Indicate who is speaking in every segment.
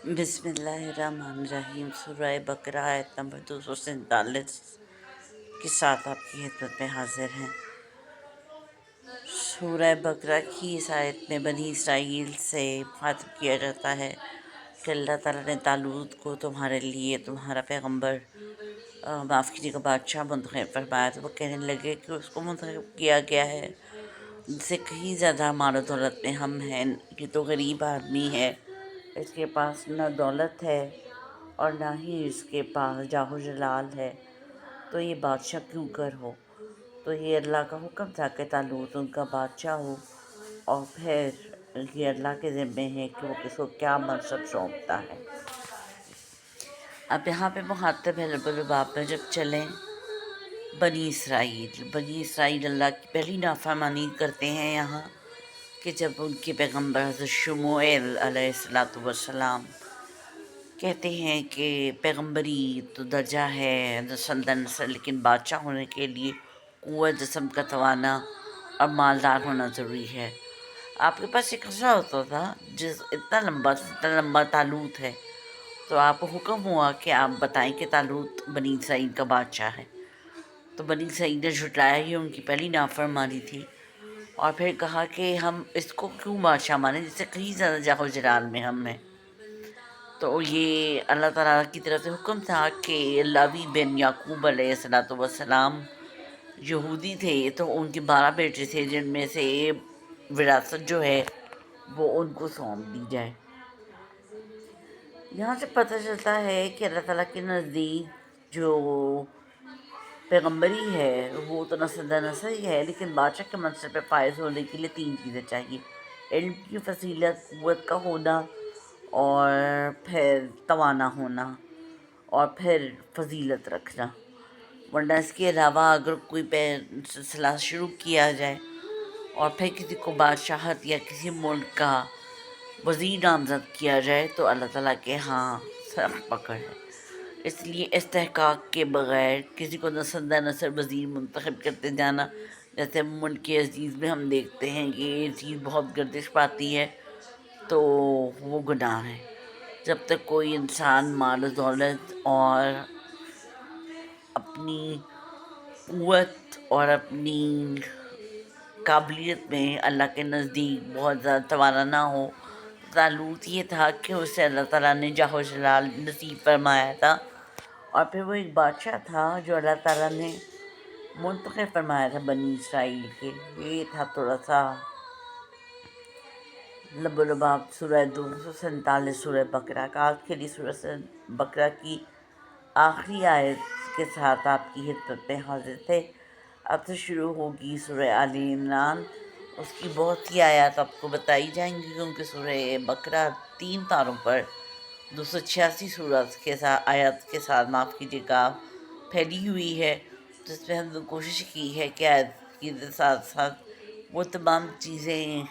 Speaker 1: بسم اللہ الرحمن الرحیم۔ سورہ بقرہ آیت نمبر 247 کے ساتھ آپ کی خدمت میں حاضر ہیں۔ سورہ بقرہ کی اس آیت میں بنی اسرائیل سے مخاطب کیا جاتا ہے کہ اللہ تعالیٰ نے طالوت کو تمہارے لیے تمہارا پیغمبر معاف کیجیے گا بادشاہ منتخب فرمایا، تو وہ کہنے لگے کہ اس کو منتخب کیا گیا ہے جس سے کہیں زیادہ مال و دولت میں ہم ہیں، یہ تو غریب آدمی ہے، اس کے پاس نہ دولت ہے اور نہ ہی اس کے پاس جاہ و جلال ہے، تو یہ بادشاہ کیوں کر ہو۔ تو یہ اللہ کا حکم تھا کہ طالوت ان کا بادشاہ ہو، اور پھر یہ اللہ کے ذمے ہے کہ وہ کس کو کیا منصب سونپتا ہے۔ اب یہاں پہ مخاطب ہے رب الباب میں جب چلیں بنی اسرائیل اللہ کی پہلی نافرمانی کرتے ہیں یہاں کہ جب ان کے پیغمبر حضرت شموئیل علیہ السلام کہتے ہیں کہ پیغمبری تو درجہ ہے نسل در نسل، لیکن بادشاہ ہونے کے لیے قوت جسم کا توانا اور مالدار ہونا ضروری ہے۔ آپ کے پاس ایک قصہ ہوتا تھا اتنا لمبا طالوت ہے، تو آپ کو حکم ہوا کہ آپ بتائیں کہ طالوت بنی اسرائیل کا بادشاہ ہے، تو بنی اسرائیل نے جھٹلایا، یہ ان کی پہلی نافرمانی تھی، اور پھر کہا کہ ہم اس کو کیوں بادشاہ مانیں جس سے کہیں زیادہ جاہ و جلال میں ہم ہیں۔ تو یہ اللہ تعالیٰ کی طرف سے حکم تھا کہ لاوی بن یعقوب علیہ السلام یہودی تھے، تو ان کے 12 بیٹے تھے جن میں سے وراثت جو ہے وہ ان کو سونپ دی جائے۔ یہاں سے پتہ چلتا ہے کہ اللہ تعالیٰ کے نزدیک جو پیغمبری ہے وہ تو نسل در نسل ہی ہے، لیکن بادشاہ کے منصب پہ فائز ہونے کے لیے 3 چیزیں چاہیے: علم کی فضیلت، قوت کا ہونا، اور پھر توانا ہونا، اور پھر فضیلت رکھنا۔ ورنہ اس کے علاوہ اگر کوئی سلسلہ شروع کیا جائے اور پھر کسی کو بادشاہت یا کسی ملک کا وزیر نامزد کیا جائے تو اللہ تعالیٰ کے ہاں سخت پکڑ ہے۔ اس لیے استحقاق کے بغیر کسی کو نسل در نسل وزیر منتخب کرتے جانا، جیسے ملک عزیز میں ہم دیکھتے ہیں کہ یہ چیز بہت گردش پاتی ہے، تو وہ گناہ ہے۔ جب تک کوئی انسان مال و دولت اور اپنی قوت اور اپنی قابلیت میں اللہ کے نزدیک بہت زیادہ توانا نہ ہو، طالوت یہ تھا کہ اسے اللہ تعالیٰ نے جاہ و جلال نصیب فرمایا تھا، اور پھر وہ ایک بادشاہ تھا جو اللہ تعالیٰ نے منتخب فرمایا تھا بنی اسرائیل کے۔ یہ تھا تھوڑا سا لب و لباب سورہ 247 سورہ بقرہ کا۔ آج کے لیے سورہ بقرہ کی آخری آیت کے ساتھ آپ کی خدمت میں حاضر تھے۔ اب سے شروع ہوگی سورہ آل عمران، اس کی بہت سی آیات آپ کو بتائی جائیں گی، کیونکہ سورہ بقرہ 3 پاروں پر 286 سورت کے ساتھ آیات کے ساتھ معاف کیجیے گا پھیلی ہوئی ہے، تو اس میں ہم نے کوشش کی ہے کہ آیت کے ساتھ ساتھ وہ تمام چیزیں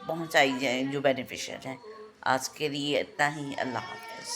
Speaker 1: پہنچائی جائیں جو بینیفیشل ہیں۔ آج کے لیے اتنا ہی، اللہ حافظ۔